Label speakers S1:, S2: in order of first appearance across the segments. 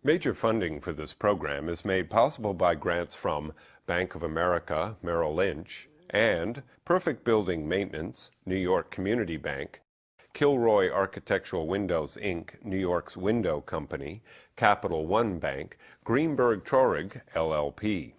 S1: Major funding for this program is made possible by grants from Bank of America, Merrill Lynch, and Perfect Building Maintenance, New York Community Bank, Kilroy Architectural Windows, Inc., New York's window company, Capital One Bank, Greenberg Traurig, LLP.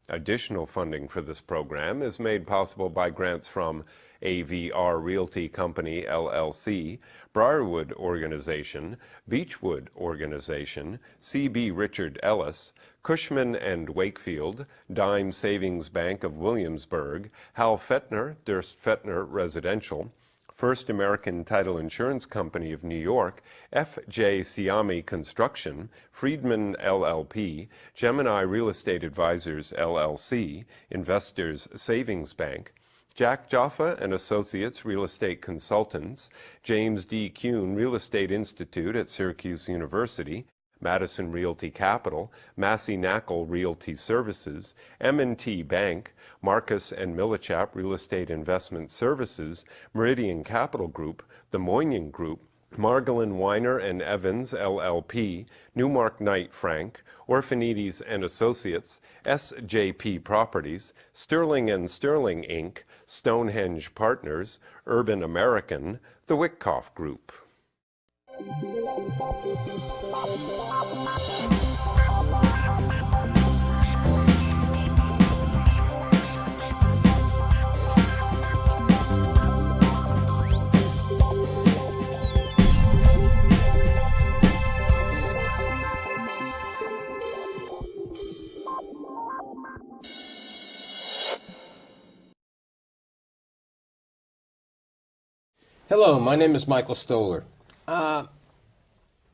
S1: Additional funding for this program is made possible by grants from AVR Realty Company, LLC, Briarwood Organization, Beechwood Organization, C.B. Richard Ellis, Cushman and Wakefield, Dime Savings Bank of Williamsburg, Hal Fettner, Durst Fettner Residential, First American Title Insurance Company of New York, F.J. Siami Construction, Friedman LLP, Gemini Real Estate Advisors LLC, Investors Savings Bank, Jack Jaffa and Associates Real Estate Consultants, James D. Kuhn Real Estate Institute at Syracuse University, Madison Realty Capital, Massey Knackel Realty Services, M&T Bank, Marcus and Millichap Real Estate Investment Services, Meridian Capital Group, the Moynihan Group, Margolin Weiner and Evans LLP, Newmark Knight Frank, Orphanides and Associates, SJP Properties, Sterling and Sterling Inc., Stonehenge Partners, Urban American, the Wickoff Group.
S2: Hello, my name is Michael Stoller.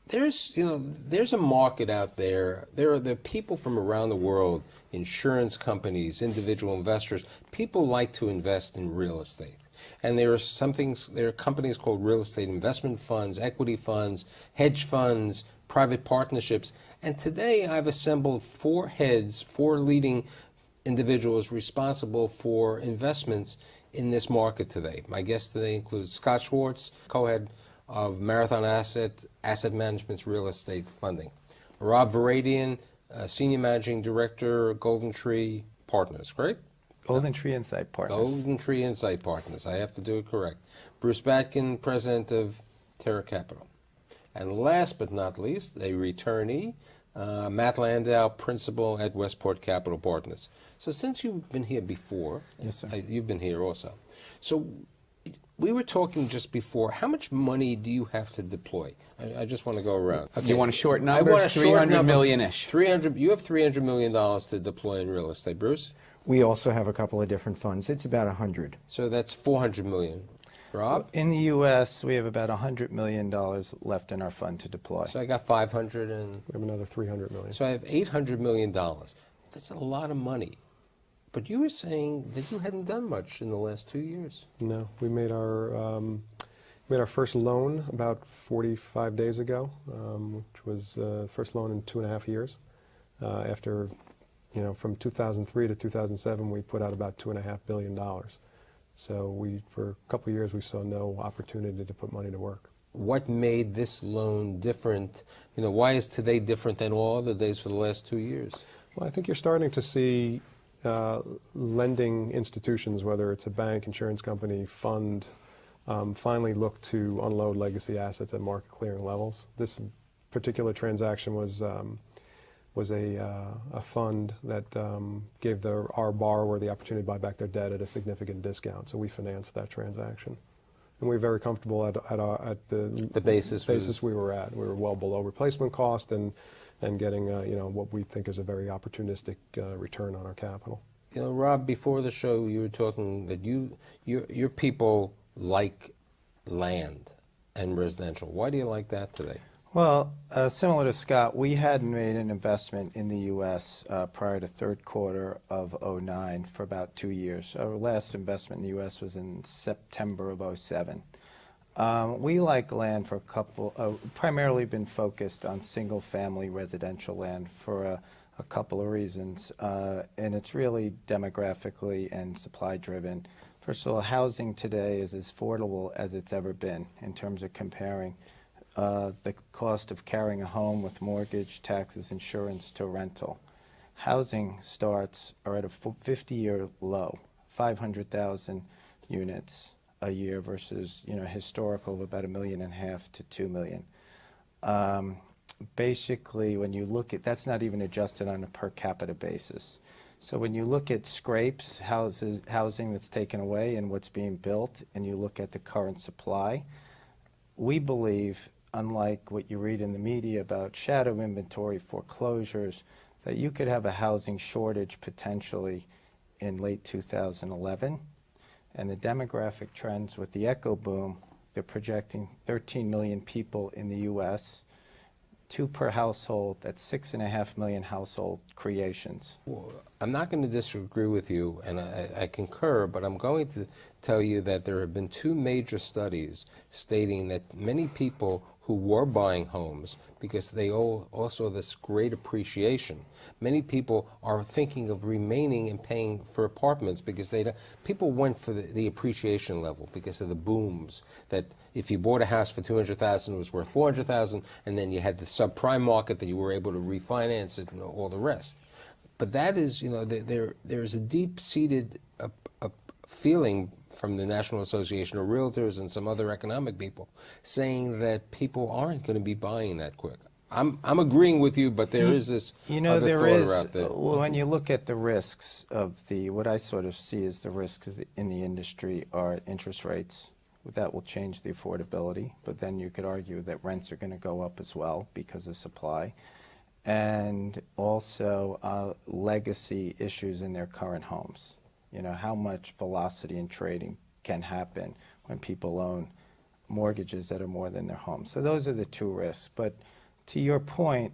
S2: There's a market out there. There are people from around the world, insurance companies, individual investors. People like to invest in real estate. And there are companies called real estate investment funds, equity funds, hedge funds, private partnerships. And today I've assembled four leading individuals responsible for investments in this market today. My guest today includes Scott Schwartz, co-head of Marathon Asset Management's Real Estate Funding. Rob Varadian, Senior Managing Director, Golden Tree Partners, correct?
S3: Golden Tree Insight Partners.
S2: Golden Tree Insight Partners. I have to do it correct. Bruce Batkin, President of Terra Capital. And last but not least, a returnee, Matt Landau, Principal at Westport Capital Partners. So since you've been here before,
S3: yes, sir.
S2: You've been here also. So we were talking just before, how much money do you have to deploy? I just want to go around.
S4: Okay. You want a short number?
S2: I want a
S4: 300 million-ish.
S2: You have $300 million to deploy in real estate. Bruce?
S5: We also have a couple of different funds. It's about 100.
S2: So that's $400 million. Rob?
S3: In the U.S., we have about $100 million left in our fund to deploy.
S2: So I got 500 and...
S6: We have another $300 million.
S2: So I have $800 million. That's a lot of money. But you were saying that you hadn't done much in the last 2 years.
S6: No, we made our first loan about 45 days ago, which was first loan in 2.5 years. After, from 2003 to 2007, we put out about $2.5 billion. So for a couple of years, we saw no opportunity to put money to work.
S2: What made this loan different? Why is today different than all other days for the last 2 years?
S6: Well, I think you're starting to see lending institutions, whether it's a bank, insurance company, fund, finally look to unload legacy assets at market clearing levels. This particular transaction was a fund that gave our borrower the opportunity to buy back their debt at a significant discount. So we financed that transaction. And we were very comfortable at the basis we were at. We were well below replacement cost and getting what we think is a very opportunistic return on our capital.
S2: Rob, before the show, you were talking that your people like land and residential. Why do you like that today?
S3: Well, similar to Scott, we hadn't made an investment in the U.S. Prior to third quarter of 2009 for about 2 years. Our last investment in the U.S. was in September of 2007. We like land for primarily been focused on single-family residential land for a couple of reasons, and it's really demographically and supply-driven. First of all, housing today is as affordable as it's ever been in terms of comparing the cost of carrying a home with mortgage, taxes, insurance to rental. Housing starts are at a 50-year low, 500,000 units a year versus historical of about 1.5 million to 2 million. Basically, when you look at, that's not even adjusted on a per capita basis. So when you look at scrapes, housing that's taken away and what's being built, and you look at the current supply, we believe, unlike what you read in the media about shadow inventory, foreclosures, that you could have a housing shortage potentially in late 2011. And the demographic trends with the echo boom, they're projecting 13 million people in the U.S., 2 per household, that's 6.5 million household creations.
S2: Well, I'm not going to disagree with you, and I concur, but I'm going to tell you that there have been 2 major studies stating that many people who were buying homes, because they also this great appreciation, many people are thinking of remaining and paying for apartments because people went for the appreciation level because of the booms, that if you bought a house for $200,000, it was worth $400,000, and then you had the subprime market that you were able to refinance it and all the rest. But that is, there's a deep-seated feeling from the National Association of Realtors and some other economic people saying that people aren't going to be buying that quick. I'm agreeing with you, but there is this other thought out there.
S3: Well, when you look at the risks of what I sort of see as the risks in the industry are interest rates. That will change the affordability, but then you could argue that rents are going to go up as well because of supply. And also legacy issues in their current homes. How much velocity in trading can happen when people own mortgages that are more than their homes. So those are the 2 risks. But to your point,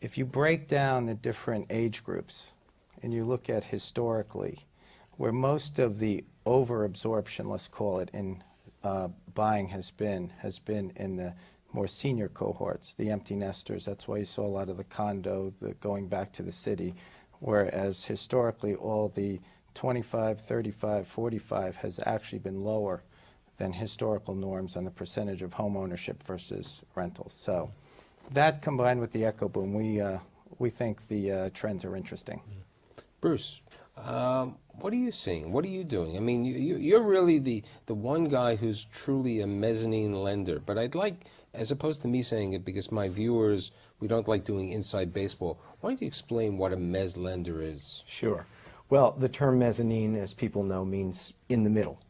S3: if you break down the different age groups and you look at historically, where most of the overabsorption, let's call it, in buying has been in the more senior cohorts, the empty nesters. That's why you saw a lot of the condo, going back to the city, whereas historically all the 25, 35, 45 has actually been lower than historical norms on the percentage of home ownership versus rentals. So that combined with the echo boom, we think the trends are interesting.
S2: Bruce, what are you seeing? What are you doing? I mean, you're really the one guy who's truly a mezzanine lender. But I'd like, as opposed to me saying it, because my viewers, we don't like doing inside baseball, why don't you explain what a mezz lender is?
S5: Sure. Well, the term mezzanine, as people know, means in the middle.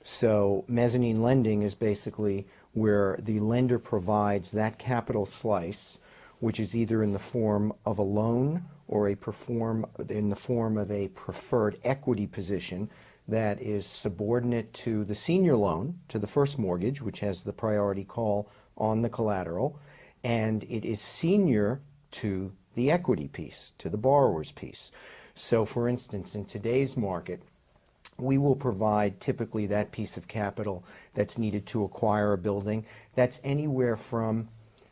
S5: So mezzanine lending is basically where the lender provides that capital slice, which is either in the form of a loan or in the form of a preferred equity position that is subordinate to the senior loan, to the first mortgage, which has the priority call on the collateral, and it is senior to the equity piece, to the borrower's piece. So for instance, in today's market, we will provide typically that piece of capital that's needed to acquire a building. That's anywhere from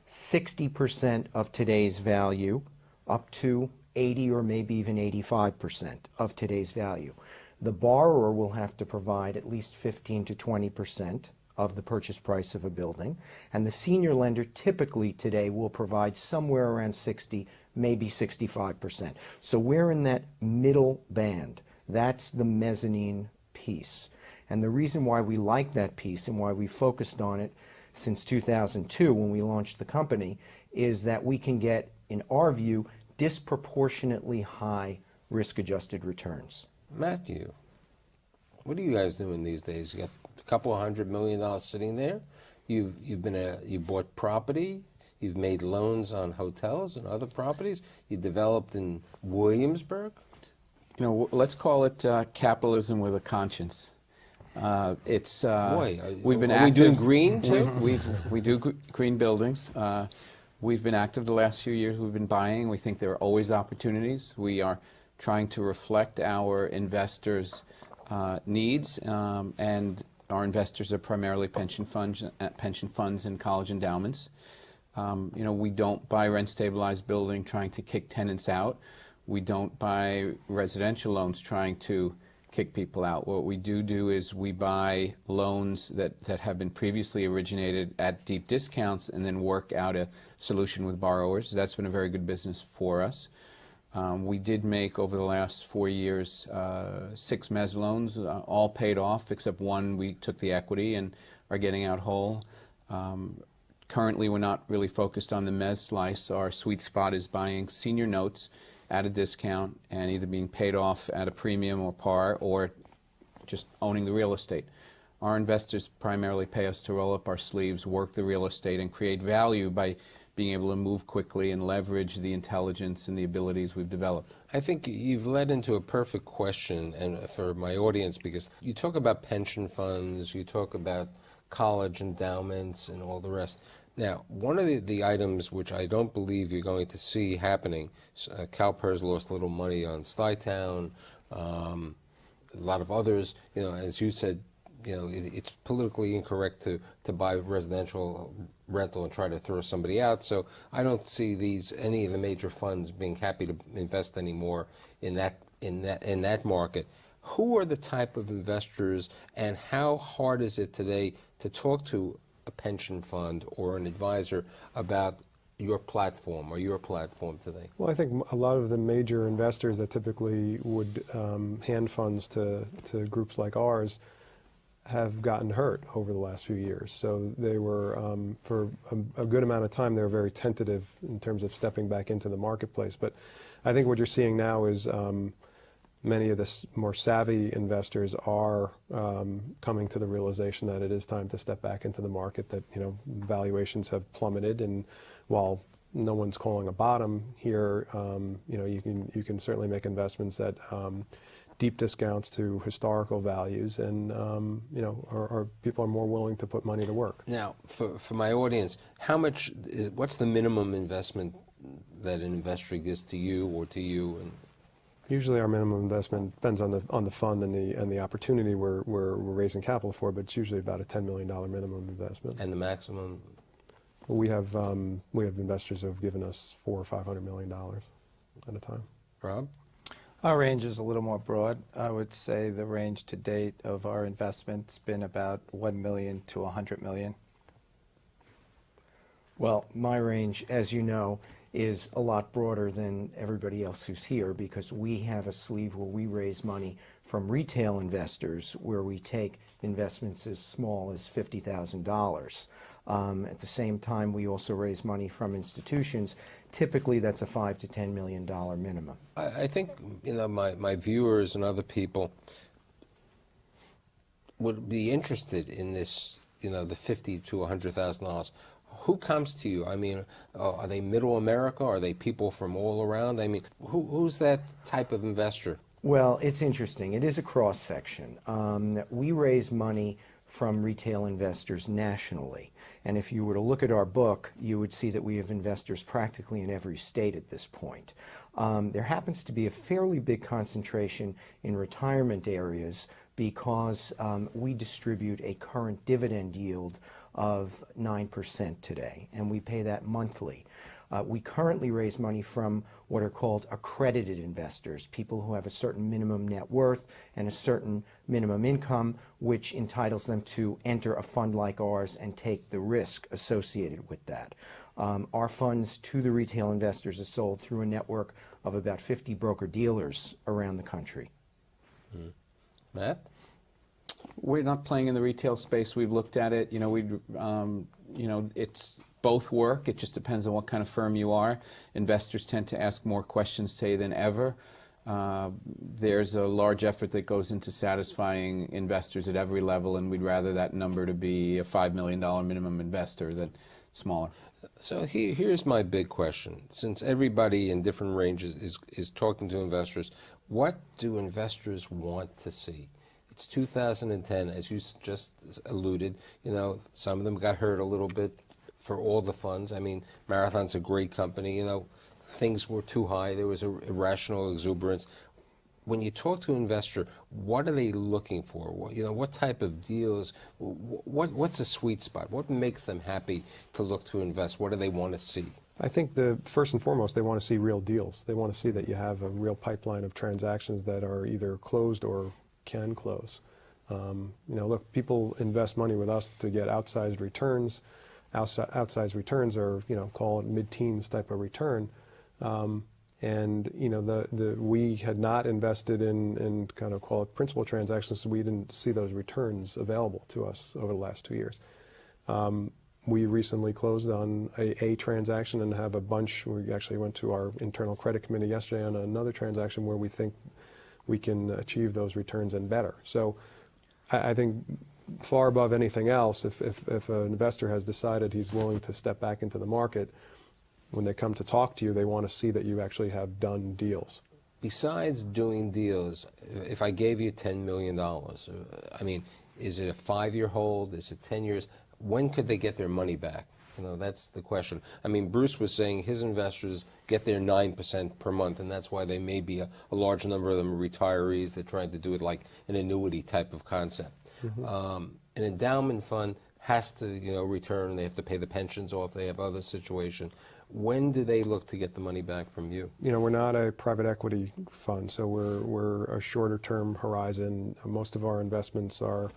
S5: 60% of today's value up to 80 or maybe even 85% of today's value. The borrower will have to provide at least 15 to 20% of the purchase price of a building, and the senior lender typically today will provide somewhere around 60, maybe 65%. So we're in that middle band. That's the mezzanine piece. And the reason why we like that piece and why we focused on it since 2002 when we launched the company is that we can get, in our view, disproportionately high risk-adjusted returns.
S2: Matthew, what are you guys doing these days? You got a couple $100 million sitting there. You bought property. You've made loans on hotels and other properties. You developed in Williamsburg.
S4: Let's call it capitalism with a conscience. It's we've been
S2: are
S4: active.
S2: we doing green too?
S4: We do green buildings. We've been active the last few years. We've been buying. We think there are always opportunities. We are trying to reflect our investors' needs, and our investors are primarily pension funds and college endowments. We don't buy rent-stabilized building trying to kick tenants out. We don't buy residential loans trying to kick people out. What we do is we buy loans that have been previously originated at deep discounts and then work out a solution with borrowers. That's been a very good business for us. We did make, over the last 4 years, 6 mezz loans, all paid off, except one we took the equity and are getting out whole. Currently, we're not really focused on the mezz slice. Our sweet spot is buying senior notes at a discount and either being paid off at a premium or par, or just owning the real estate. Our investors primarily pay us to roll up our sleeves, work the real estate, and create value by being able to move quickly and leverage the intelligence and the abilities we've developed.
S2: I think you've led into a perfect question, and for my audience, because you talk about pension funds, you talk about college endowments and all the rest. Now, one of the items which I don't believe you're going to see happening, CalPERS lost a little money on Slytown, a lot of others, as you said, it's politically incorrect to buy residential rental and try to throw somebody out. So I don't see any of the major funds being happy to invest anymore in that market. Who are the type of investors, and how hard is it today to talk to a pension fund or an advisor about your platform today?
S6: Well, I think a lot of the major investors that typically would hand funds to groups like ours have gotten hurt over the last few years. So they were, for a good amount of time, they were very tentative in terms of stepping back into the marketplace. But I think what you're seeing now is many of the more savvy investors are coming to the realization that it is time to step back into the market, that valuations have plummeted, and while no one's calling a bottom here, you can certainly make investments at deep discounts to historical values, and people are more willing to put money to work.
S2: Now, for my audience, what's the minimum investment that an investor gives to you or to you? And
S6: usually, our minimum investment depends on the fund and the opportunity we're raising capital for, but it's usually about a $10 million minimum investment.
S2: And the maximum?
S6: We have investors who have given us $400 or $500 million at a time.
S2: Rob?
S3: Our range is a little more broad. I would say the range to date of our investment's been about $1 million to $100 million.
S5: Well, my range, as you know, is a lot broader than everybody else who's here, because we have a sleeve where we raise money from retail investors, where we take investments as small as $50,000. At the same time, we also raise money from institutions. Typically, that's a $5 to $10 million minimum.
S2: I think my viewers and other people would be interested in this, the $50,000 to $100,000. Who comes to you? I mean, are they middle America? Are they people from all around? I mean, who's that type of investor?
S5: Well, it's interesting. It is a cross-section. We raise money from retail investors nationally. And if you were to look at our book, you would see that we have investors practically in every state at this point. There happens to be a fairly big concentration in retirement areas, because we distribute a current dividend yield of 9% today, and we pay that monthly. We currently raise money from what are called accredited investors, people who have a certain minimum net worth and a certain minimum income, which entitles them to enter a fund like ours and take the risk associated with that. Our funds to the retail investors are sold through a network of about 50 broker-dealers around the country.
S2: Mm-hmm. Matt?
S4: We're not playing in the retail space. We've looked at it. It's both work. It just depends on what kind of firm you are. Investors tend to ask more questions today than ever. There's a large effort that goes into satisfying investors at every level, and we'd rather that number to be a $5 million minimum investor than smaller.
S2: So here's my big question. Since everybody in different ranges is talking to investors, what do investors want to see? It's 2010, as you just alluded. Some of them got hurt a little bit for all the funds. I mean, Marathon's a great company. Things were too high. There was irrational exuberance. When you talk to an investor, what are they looking for? What type of deals? What's a sweet spot? What makes them happy to look to invest? What do they want to see?
S6: I think first and foremost, they want to see real deals. They want to see that you have a real pipeline of transactions that are either closed or can close. Look, people invest money with us to get outsized returns. Outsized returns are, call it mid-teens type of return. We had not invested in kind of call it principal transactions, so we didn't see those returns available to us over the last 2 years. We recently closed on a transaction and have a bunch. We actually went to our internal credit committee yesterday on another transaction where we think we can achieve those returns and better. So I think far above anything else, if an investor has decided he's willing to step back into the market, when they come to talk to you, they want to see that you actually have done deals.
S2: Besides doing deals, if I gave you $10 million, I mean, is it a 5-year hold? Is it 10 years? When could they get their money back? That's the question. I mean, Bruce was saying his investors get their 9% per month, and that's why they may be a large number of them are retirees. They're trying to do it like an annuity type of concept. An endowment fund has to, return. They have to pay the pensions off. They have other situations. When do they look to get the money back from you?
S6: We're not a private equity fund, so we're a shorter term horizon. Most of our investments are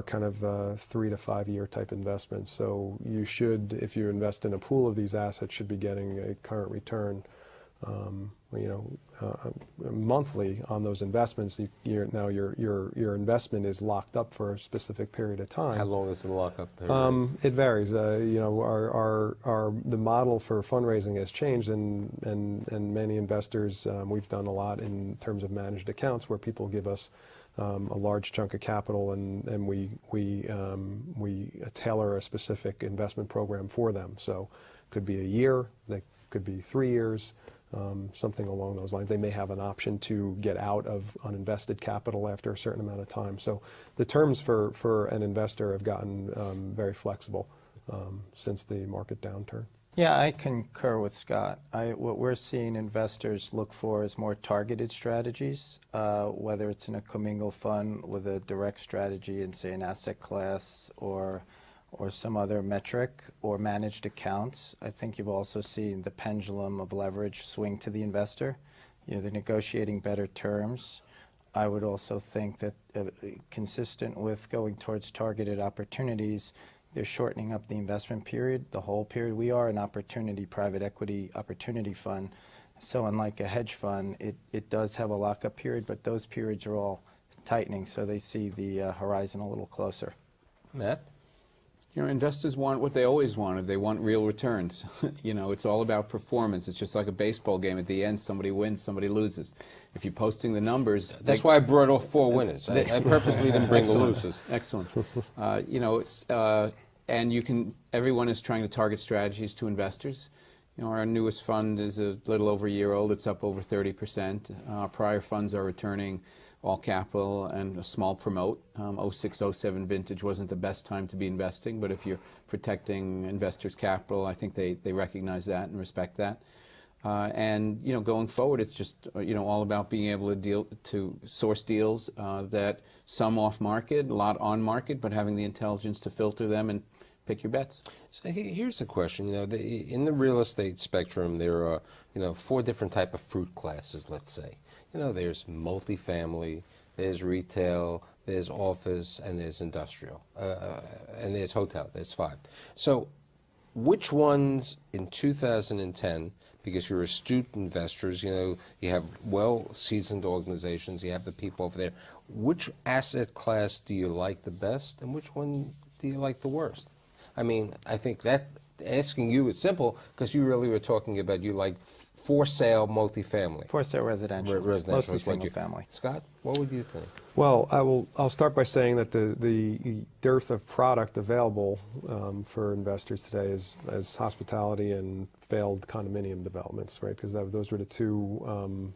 S6: kind of 3 to 5 year type investments. So you should, if you invest in a pool of these assets, should be getting a current return, monthly on those investments. Now your investment is locked up for a specific period of time.
S2: How long is the lockup period?
S6: It varies. The model for fundraising has changed, and many investors, we've done a lot in terms of managed accounts where people give us a large chunk of capital, and we tailor a specific investment program for them. So it could be a year, that could be 3 years, something along those lines. They may have an option to get out of uninvested capital after a certain amount of time. So the terms for an investor have gotten very flexible since the market downturn.
S3: Yeah, I concur with Scott. What we're seeing investors look for is more targeted strategies, whether it's in a commingled fund with a direct strategy in, say, an asset class or some other metric, or managed accounts. I think you've also seen the pendulum of leverage swing to the investor. They're negotiating better terms. I would also think that consistent with going towards targeted opportunities, they're shortening up the investment period, the whole period. We are an private equity opportunity fund. So unlike a hedge fund, it does have a lockup period, but those periods are all tightening, so they see the horizon a little closer.
S2: Matt?
S4: Investors want what they always wanted. They want real returns. It's all about performance. It's just like a baseball game. At the end, somebody wins, somebody loses. If you're posting the numbers...
S2: That's why I brought off 4 winners. I purposely didn't bring the losers.
S4: Excellent. And everyone is trying to target strategies to investors. Our newest fund is a little over a year old. It's up over 30%. Our prior funds are returning all capital and a small promote. 06, 07 vintage wasn't the best time to be investing, but if you're protecting investors' capital, I think they recognize that and respect that. And going forward, it's just all about being able to source deals that some off market, a lot on market, but having the intelligence to filter them and pick your bets.
S2: So here's a question. In the real estate spectrum, there are 4 different type of fruit classes. Let's say, there's multifamily, there's retail, there's office, and there's industrial, and there's hotel. There's 5. So, which ones in 2010? Because you're astute investors, you have well-seasoned organizations, you have the people over there. Which asset class do you like the best, and which one do you like the worst? I mean, I think that asking you is simple because you really were talking about you like for sale multifamily.
S3: For sale residential. Mostly single family.
S2: Scott, what would you think?
S6: Well, I'll start by saying that the dearth of product available for investors today is hospitality and failed condominium developments, right? Because those were the 2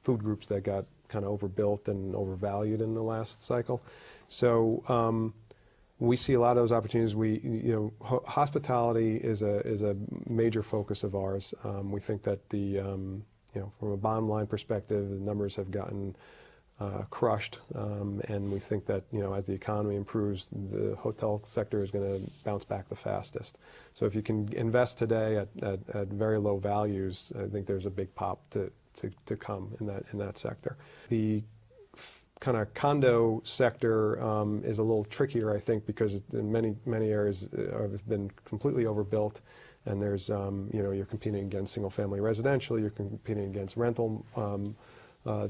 S6: food groups that got kind of overbuilt and overvalued in the last cycle. So we see a lot of those opportunities. Hospitality is a major focus of ours. We think that from a bottom line perspective, the numbers have gotten crushed, and we think that as the economy improves, the hotel sector is going to bounce back the fastest. So if you can invest today at very low values, I think there's a big pop to come in that sector. The kind of condo sector is a little trickier, I think, because in many areas have been completely overbuilt, and there's you're competing against single-family residential, you're competing against rental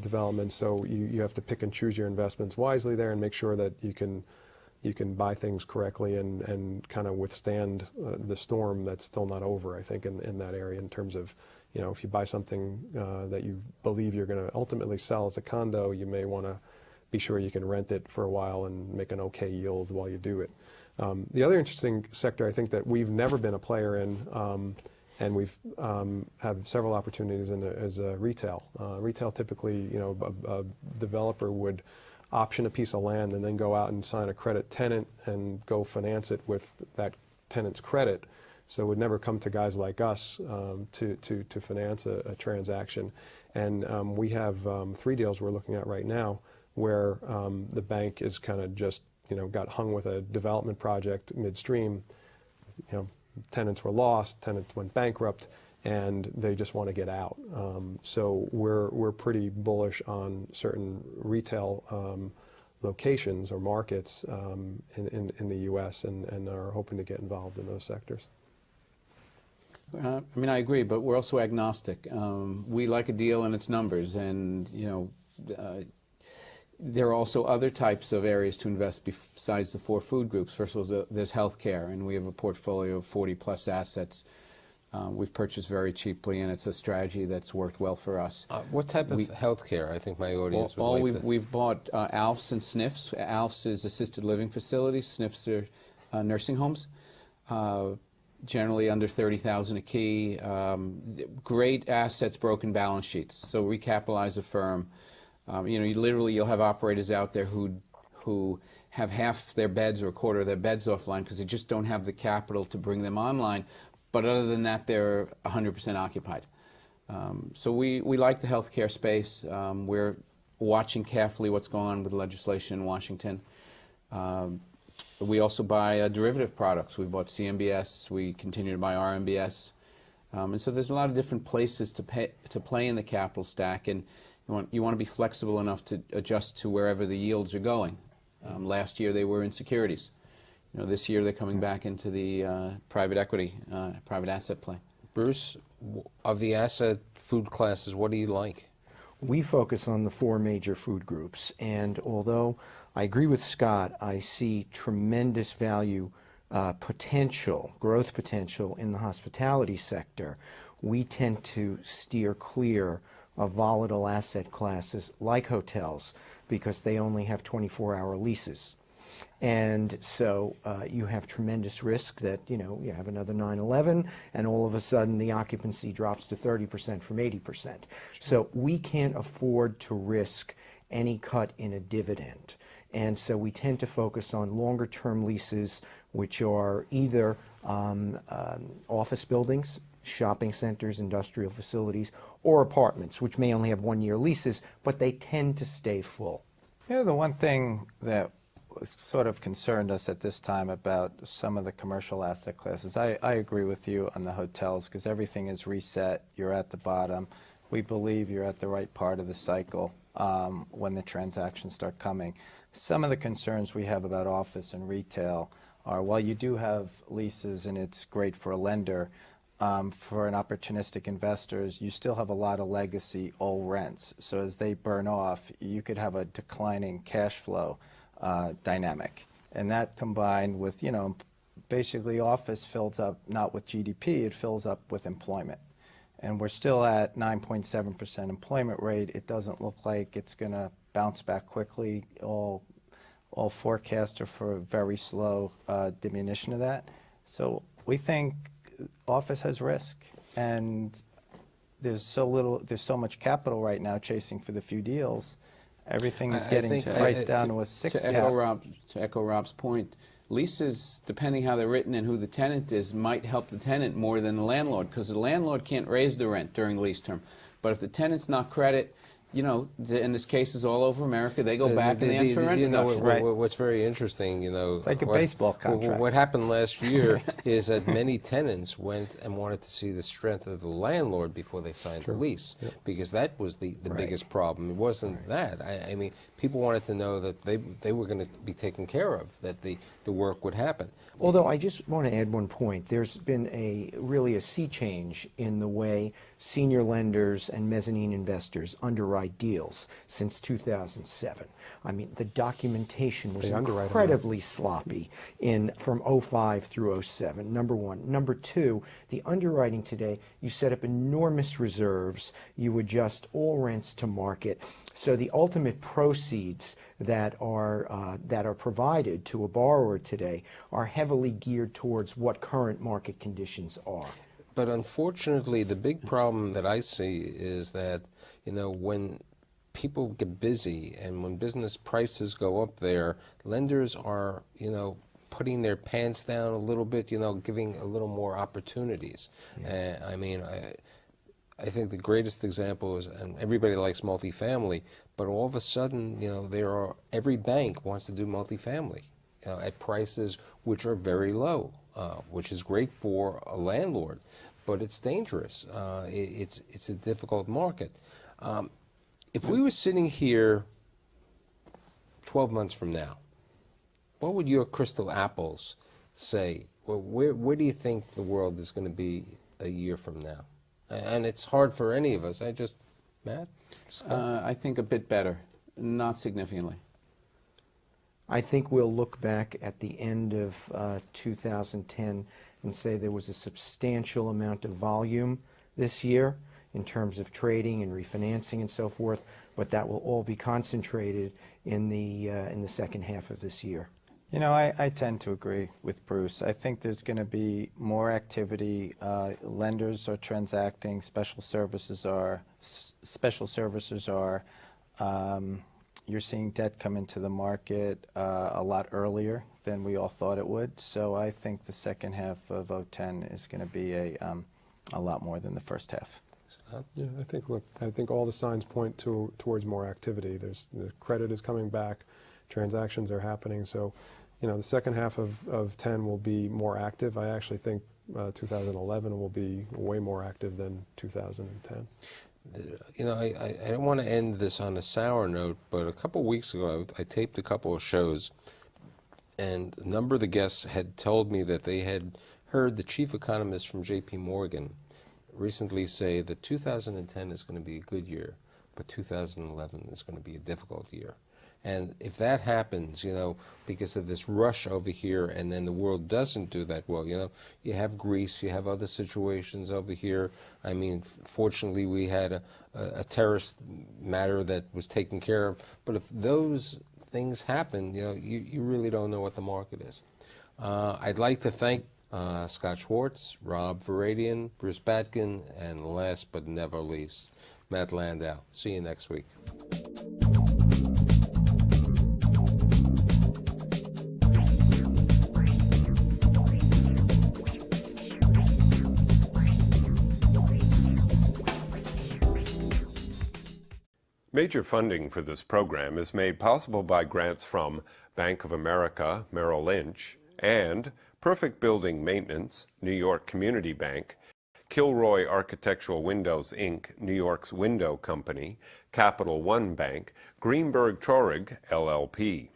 S6: development, so you have to pick and choose your investments wisely there and make sure that you can buy things correctly and kind of withstand the storm that's still not over, I think, in that area in terms of, if you buy something that you believe you're going to ultimately sell as a condo, you may want to be sure you can rent it for a while and make an okay yield while you do it. The other interesting sector I think that we've never been a player in, and we've have several opportunities in is retail. Retail typically, a developer would option a piece of land and then go out and sign a credit tenant and go finance it with that tenant's credit. So it would never come to guys like us to finance a transaction. And we have 3 deals we're looking at right now where the bank is kind of just, got hung with a development project midstream. Tenants were lost, tenants went bankrupt, and they just want to get out. So we're pretty bullish on certain retail locations or markets in the U.S. and are hoping to get involved in those sectors.
S4: I agree, but we're also agnostic. We like a deal and its numbers, and there are also other types of areas to invest besides the 4 food groups. First of all, there's healthcare, and we have a portfolio of 40-plus assets. We've purchased very cheaply, and it's a strategy that's worked well for us.
S2: What type of healthcare? I think my audience would like to...
S4: We've bought ALFs and SNFs. ALFs is assisted living facilities. SNFs are nursing homes. Generally under $30,000 a key. Great assets, broken balance sheets. So recapitalize a firm. You'll have operators out there who have half their beds or a quarter of their beds offline because they just don't have the capital to bring them online. But other than that, they're 100% occupied. So we like the healthcare space. We're watching carefully what's going on with legislation in Washington. We also buy derivative products. We bought CMBS. We continue to buy RMBS. And so there's a lot of different places to play in the capital stack, and you want to be flexible enough to adjust to wherever the yields are going. Last year they were in securities. This year they're coming back into the private equity, private asset play.
S2: Bruce, of the asset food classes, what do you like?
S5: We focus on the 4 major food groups, and although I agree with Scott, I see tremendous value potential, growth potential in the hospitality sector. We tend to steer clear of volatile asset classes like hotels because they only have 24-hour leases. And so you have tremendous risk that, you have another 9/11 and all of a sudden the occupancy drops to 30% from 80%. So we can't afford to risk any cut in a dividend. And so we tend to focus on longer term leases, which are either office buildings, shopping centers, industrial facilities, or apartments, which may only have 1-year leases, but they tend to stay full.
S3: The one thing that sort of concerned us at this time about some of the commercial asset classes, I agree with you on the hotels because everything is reset. You're at the bottom. We believe you're at the right part of the cycle when the transactions start coming. Some of the concerns we have about office and retail are, while you do have leases and it's great for a lender, for an opportunistic investors, you still have a lot of legacy old rents. So as they burn off, you could have a declining cash flow dynamic. And that combined with, basically office fills up not with GDP, it fills up with employment. And we're still at 9.7% employment rate. It doesn't look like it's going to bounce back quickly. All forecasts are for a very slow diminution of that. So we think office has risk, and there's so much capital right now chasing for the few deals. Everything is getting priced down to a 6 cap.
S4: To echo Rob's point, leases, depending how they're written and who the tenant is, might help the tenant more than the landlord, because the landlord can't raise the rent during the lease term. But if the tenant's not credit, you know, and there's cases all over America. They go back and they ask for rent
S2: you know,
S4: reduction.
S3: Right.
S2: what's very interesting, you know,
S3: It's like a baseball contract.
S2: What happened last year is that many tenants went and wanted to see the strength of the landlord before they signed the lease, because that was the biggest problem. It wasn't that. I mean, people wanted to know that they were going to be taken care of, that the work would happen.
S5: Although I just want to add one point. There's been really a sea change in the way senior lenders and mezzanine investors underwrite deals since 2007. I mean, the documentation was incredibly sloppy from '05 through '07, number one. Number two, the underwriting today, you set up enormous reserves, you adjust all rents to market, so the ultimate proceeds that are provided to a borrower today are heavily geared towards what current market conditions are.
S2: But unfortunately, the big problem that I see is that, you know, when people get busy and when business prices go up there, lenders are, you know, putting their pants down a little bit, you know, giving a little more opportunities. I mean, I think the greatest example is, and everybody likes multifamily, but all of a sudden, you know, every bank wants to do multifamily, you know, at prices which are very low, which is great for a landlord, but it's dangerous. It's a difficult market. If we were sitting here 12 months from now, what would your crystal apples say? Well, where do you think the world is going to be a year from now? And it's hard for any of us. Matt?
S4: I think a bit better, not significantly.
S5: I think we'll look back at the end of 2010 and say there was a substantial amount of volume this year in terms of trading and refinancing and so forth, but that will all be concentrated in the second half of this year.
S3: You know, I tend to agree with Bruce. I think there's going to be more activity. Lenders are transacting. Special services are. You're seeing debt come into the market a lot earlier than we all thought it would. So I think the second half of 2010 is going to be a lot more than the first half.
S6: Yeah, I think all the signs point towards more activity. The credit is coming back. Transactions are happening, so you know the second half of 10 will be more active. I actually think 2011 will be way more active than 2010.
S2: You know, I don't want to end this on a sour note, but a couple of weeks ago I taped a couple of shows, and a number of the guests had told me that they had heard the chief economist from J.P. Morgan recently say that 2010 is going to be a good year, but 2011 is going to be a difficult year. And if that happens, you know, because of this rush over here, and then the world doesn't do that well, you know, you have Greece, you have other situations over here. I mean, fortunately, we had a terrorist matter that was taken care of. But if those things happen, you know, you really don't know what the market is. I'd like to thank Scott Schwartz, Rob Varadian, Bruce Batkin, and last but never least, Matt Landau. See you next week.
S1: Major funding for this program is made possible by grants from Bank of America, Merrill Lynch, and Perfect Building Maintenance, New York Community Bank, Kilroy Architectural Windows, Inc., New York's window company, Capital One Bank, Greenberg Traurig, LLP.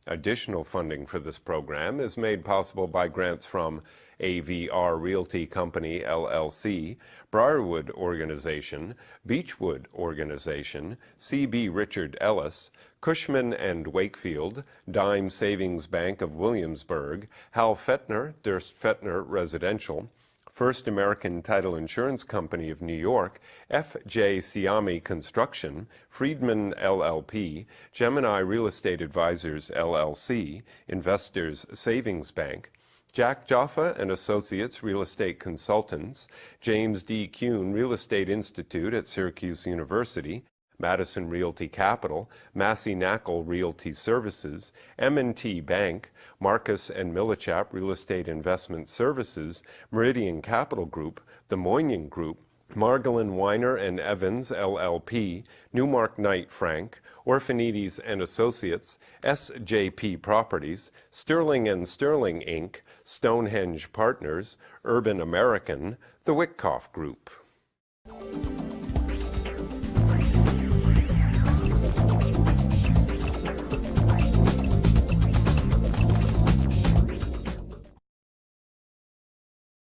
S1: Additional funding for this program is made possible by grants from AVR Realty Company, LLC, Briarwood Organization, Beechwood Organization, C.B. Richard Ellis, Cushman & Wakefield, Dime Savings Bank of Williamsburg, Hal Fettner, Durst Fettner Residential, First American Title Insurance Company of New York, F.J. Siami Construction, Friedman LLP, Gemini Real Estate Advisors LLC, Investors Savings Bank, Jack Jaffa and Associates Real Estate Consultants, James D. Kuhn Real Estate Institute at Syracuse University, Madison Realty Capital, Massey Knackle Realty Services, M&T Bank, Marcus and Millichap Real Estate Investment Services, Meridian Capital Group, the Moynihan Group, Margolin Weiner and Evans, LLP, Newmark Knight Frank, Orphanides and Associates, SJP Properties, Sterling and Sterling Inc., Stonehenge Partners, Urban American, the Wickoff Group.